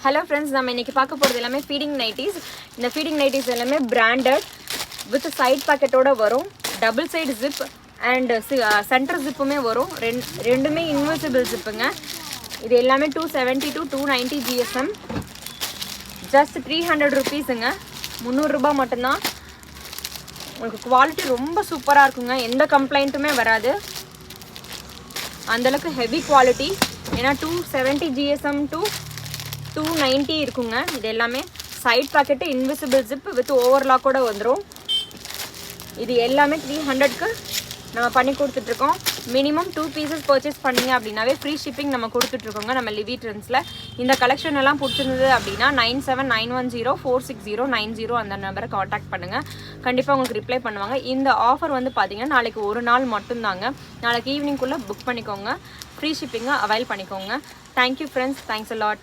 Hello friends, நம்ம இன்னைக்கு பார்க்க போறது எல்லாமே ஃபீடிங் நைட்டிஸ். இந்த ஃபீடிங் நைட்டிஸ் எல்லாமே பிராண்டட் வித் சைடு பாக்கெட்டோட வரும். Double side zip and centre ஜிப்புமே வரும். ரெண்டுமே இன்வெர்சிபிள் ஜிப்புங்க. இது எல்லாமே 270 to 290 GSM. ஜஸ்ட் 300 rupeesங்க. 300 ரூபாய் மட்டும்தான். உங்களுக்கு குவாலிட்டி ரொம்ப சூப்பராக இருக்குங்க. எந்த கம்ப்ளைண்ட்டுமே வராது. அந்தளவுக்கு ஹெவி குவாலிட்டி. ஏன்னா 270 GSM to 290 இருக்குங்க. இது எல்லாமே side pocket invisible zip with ஓவர்லாக்கோட வந்துடும். இது எல்லாமே 300க்கு நம்ம பண்ணி கொடுத்துட்ருக்கோம். மினிமம் 2 pieces பர்ச்சேஸ் பண்ணிங்க அப்படின்னாவே ஃப்ரீ ஷிப்பிங் நம்ம கொடுத்துட்ருக்கோங்க நம்ம லிவி ட்ரெண்ட்ஸில். இந்த கலெக்ஷன் எல்லாம் பிடிச்சிருந்தது அப்படின்னா 9791046090 அந்த நம்பரை காண்டாக்ட் பண்ணுங்கள். கண்டிப்பாக உங்களுக்கு ரிப்ளை பண்ணுவாங்க. இந்த ஆஃபர் வந்து பார்த்தீங்கன்னா நாளைக்கு ஒரு நாள் மட்டும்தாங்க. நாளைக்கு ஈவினிங்குள்ளே புக் பண்ணிக்கோங்க. ஃப்ரீ ஷிப்பிங்கை அவைல் பண்ணிக்கோங்க. Thank you friends. Thanks a lot.